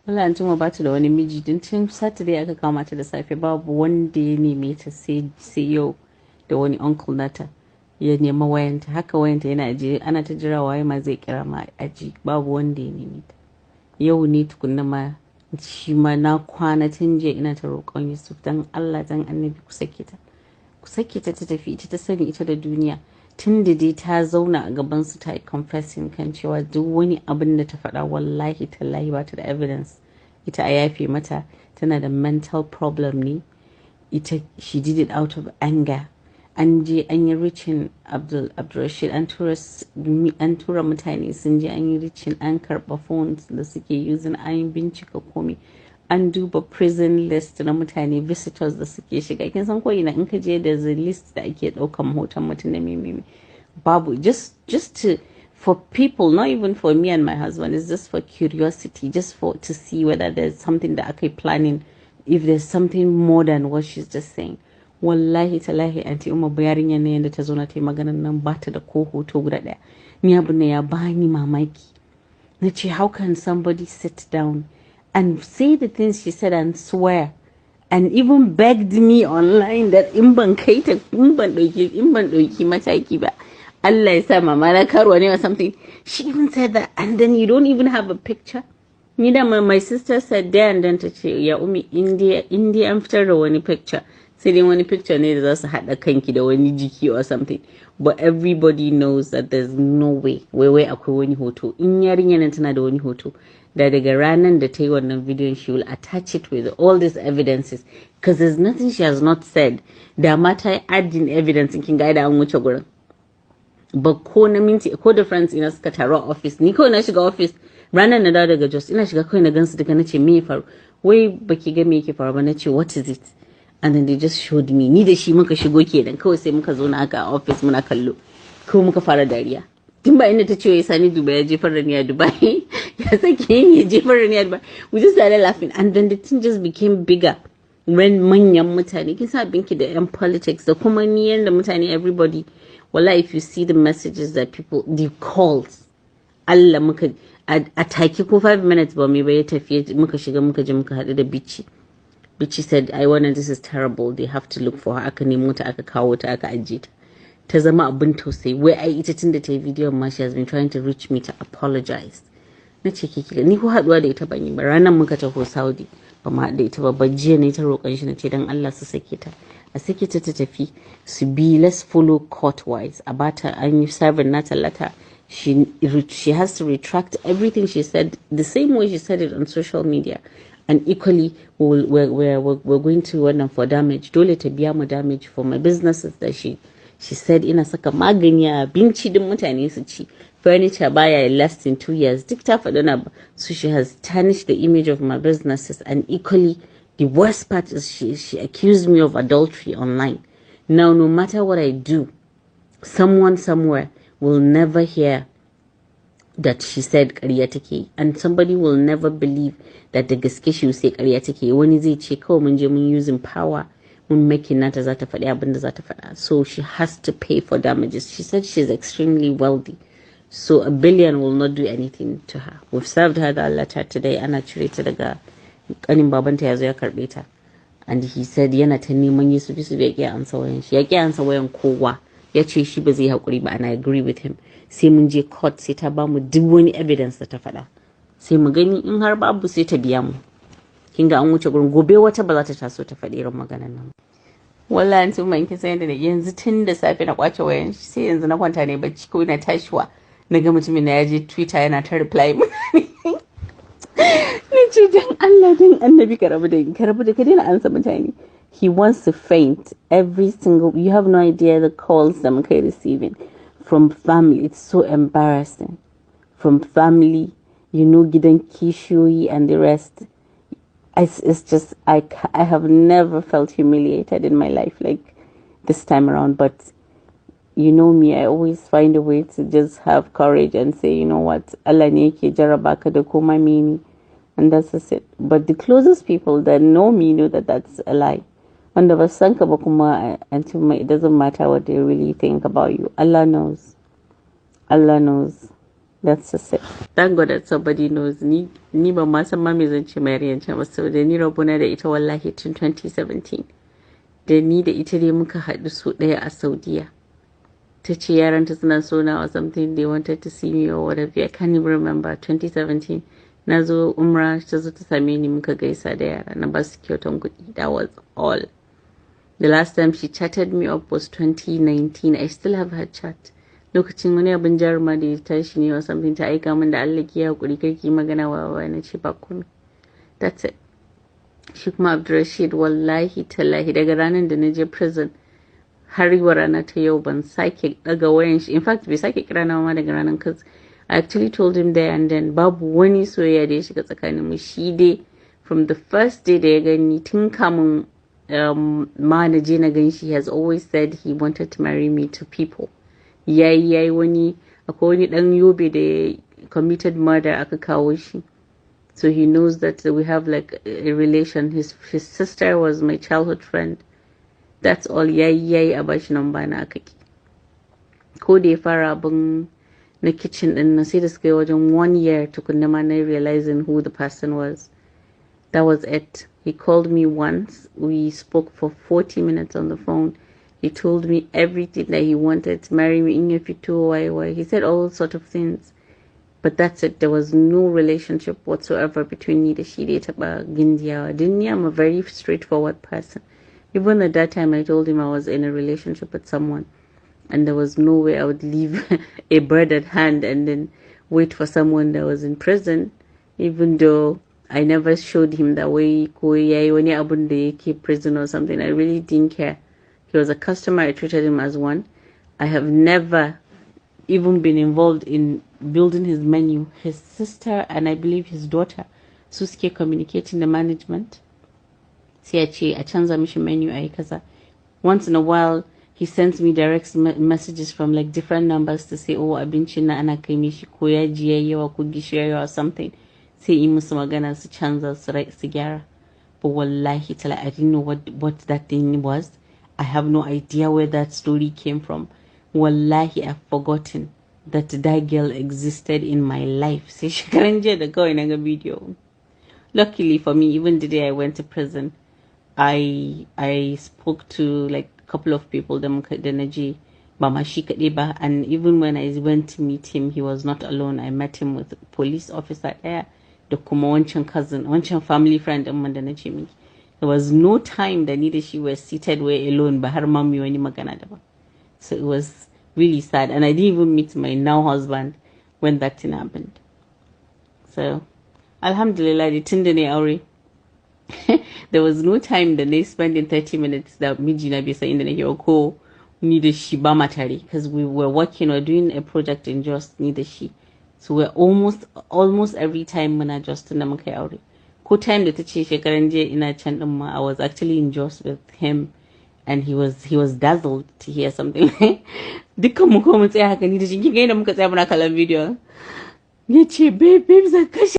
Wala an tuma ba ta da wani miji din tun Saturday aka kama ta da safe babu wanda ya neme ta sai yau da wani uncle nata ya nema wayanta haka wayanta yana ajiye ana ta jira waye ma zai kira ma aji babu wanda ya neme ta yau ne tukunna ma shi ma na kwana tun jiya ina ta roƙon Yusuf dan Allah dan Annabi ku sake ta tafi ita ta sani ita da duniya tun da dai ta zauna a gaban su ta yi confessing kan cewa duk wani abin da ta faɗa wallahi tallahi ba ta da evidence ita a yafe mata tana da mental problem ne ita she did it out of anger an je an yi ricin Abdulrashid an tura mutane sun je an yi ricin an karɓa phones da suke using an yi bincika komai an duba prison list na mutane visitors da suke shiga kin san ko ina in ka je da list da ake daukan hoton mutum da meme babu just to for people not even for me and my husband it's just for curiosity just for to see whether there's something that ake planning if there's something more than what she's just saying wallahi talahi anti umma yarinya ne yanda ta zo na ta yi maganar nan ba ta da ko hoto guda daya ni abin ya bani mamaki na ce how can somebody sit down and say the things she said and swear and even begged me online that in ban ɗauki mataki ba Allah ya sa mama na karuwa ne or something she even said that and then you don't even have a picture ni da my sister said there and then ta ce ya umi India an fitar da wani picture sai dai wani picture ne da za su haɗa kanki da wani jiki or something but everybody knows that there's no way wai akwai wani hoto in yarinya nan tana da wani hoto da daga ranar da ta yi wannan bidiyon she will attach it with all these evidences because there's nothing she has not said da ma ta yi adding evidence in kin ga da an wuce gurin ba ko na minti ko da friends ina suka taru a office ni kawai na shiga office ranar na dawo daga Jos ina shiga kawai na gansu duka nace me ya faru wai baki ga me yake faru ba nace what is it and then they just showed me ni da shi muka shigo kenan kawai sai muka zo na haka a office muna kallo ko muka fara dariya tun ba inda ta ce ya sani Dubai ya jefar da ni a Dubai ya sake yin ya jefar da ni a Dubai we just started laughing and then the thing just became bigger when manyan mutane kin sa binki da yan politics da kuma ni yanda mutane everybody wallahi if you see the messages that people the calls Allah muka a take ko 5 minutes ba mai ba ya tafi muka shiga muka je muka haɗu da Bichi said I want this is terrible they have to look for her aka nemo ta aka kawo ta aka ajiye ta zama abin tausayi wai ai ita tun da ta yi bidiyon ma she has been trying to reach me to apologize na ce ke ni ko haduwa da ita ban yi ba ranar muka taho Saudi ba ma da ita ba jiya ne ta roƙon shi na ce dan Allah su sake ta a sake ta tafi su bi let's follow court wise a bata an yi serving na tallata she has to retract everything she said the same way she said it on social media and equally we're going to wannan for damage dole ta biya mu damage for my businesses that she said ina saka magani a abinci din mutane su ci furniture baya less in 2 years duk ta faɗa na so she has tarnished the image of my businesses and equally the worst part is she accused me of adultery online now no matter what I do someone somewhere will never hear that she said ƙarya take and somebody will never believe that the gaske she say ƙarya take wani zai ce kawai mun je mun using power mun making nata za ta faɗi abin da za ta faɗa so she has to pay for damages she said she's extremely wealthy so $1 billion will not do anything to her we've served her da Allah ta today ana cire ta daga kanin babanta ya zo ya karɓe ta and he said yana ta neman Yusuf ya ƙi ansa wayan shi ya ƙi ansa wayan kowa ya ce shi ba zai haƙuri ba and I agree with him sai mun je court sai ta bamu duk wani evidence da ta faɗa sai mu gani in har babu sai ta biya mu kin ga an wuce gurin gobe wata ba za ta taso ta faɗi irin maganar nan wallahi an tuma kin san yadda yanzu tun da safe na kwace wayan shi sai yanzu na kwanta ne bacci ko na tashiwa na ga mutumin na ya je Twitter yana ta reply ni ce dan Allah dan Annabi ka rabu da ka daina ansa mutane he wants to faint every single you have no idea the calls that muka receiving from family it's so embarrassing from family gidan kishiyoyi and the rest it's just I have never felt humiliated in my life like this time around but you know me I always find a way to just have courage and say you know what Allah ne yake jarraba ka da kuma mini and that's just it but the closest people that know me know that that's a lie wanda ba san ka ba kuma until it doesn't matter what they really think about you Allah knows That's the same. Thank God that somebody knows. Ni ba ma san ma me zan ce mai riyan ba saboda ni rabona da ita wallahi tun 2017. Da ni da ita dai muka haɗu so ɗaya a Saudiya. Ta ce yaranta suna so na or something, they wanted to see me or whatever. I can't even remember. 2017. Na zo umra ta zo ta same ni muka gaisa da yara na ba su kyautan kuɗi. That was all. The last time she chatted me up was 2019. I still have her chat. Lokacin wani abin jaruma da ya tashi ne or something ta aika min da Allah ki hakuri kai ki magana wa na ce ba komai. That's it. Shi kuma Abdurrashid wallahi tallahi daga ranar da na je prison har yi wa rana ta yau ban sake daga wayan shi. In fact bai sake kira na ma daga ranar cause I actually told him there and then babu wani soyayya da ya shiga tsakanin mu. Shi dai from the first day da ya gani tun kamun ma na je na gan shi, he has always said he wanted to marry me to people. Yayi wani akwai wani dan Yobe da committed murder aka kawo shi. So he knows that we have like a relation. His sister was my childhood friend. That's all. Yayi a bashi number na aka ki. Ko da ya fara abin na kitchen din na sai da suka yi wajen 1 year tukunna ma na realizing who the person was. That was it. He called me once. We spoke for 40 minutes on the phone. He told me everything that he wanted to marry me in your fito, why. He said all sorts of things. But that's it. There was no relationship whatsoever between me and she. I'm a very straightforward person. Even at that time, I told him I was in a relationship with someone. And there was no way I would leave a bird at hand and then wait for someone that was in prison. Even though I never showed him that way. When he prison or something, I really didn't care. He was a customer. I treated him as one. I have never even been involved in building his menu. His sister and I believe his daughter, Suske, communicating the management. Sai a ce a canza mishi menu a yi kaza. Once in a while, he sends me direct messages from like different numbers to say, oh, abincin na ana kai mishi ko yaji yayi yawa ko gishiri yawa or something. Sai yi musu magana su canza su gyara. But wallahi tala, I didn't know what that thing was. I have no idea where that story came from. Wallahi, I've forgotten that that girl existed in my life. Sai shekaran jiya da kawai na ga video. Luckily for me, even the day I went to prison, I spoke to like a couple of people da na je ba ma shi kaɗai ba, and even when I went to meet him, he was not alone. I met him with a police officer there da kuma wancan cousin, wancan family friend ɗin da na ce miki. There was no time that neither she was seated where alone ba har ma mu wani magana daban. So it was really sad, and I didn't even meet my now husband when that thing happened. So alhamdulillah, tun da ne aure there was no time that they spent in 30 minutes that mijina bai san inda nake ko ni da shi ba ma tare, because we were working or doing a project in Just ni da shi. So we're almost every time muna Just tun da muka yi aure. Ko time da ta ce shekaran jiya ina can din ma, I was actually in Just with him, and he was dazzled to hear something. Dukkan mu ko mu tsaya haka ni da shi, kin ga yadda muka tsaya muna kallon video. Ya ce babe zan kashe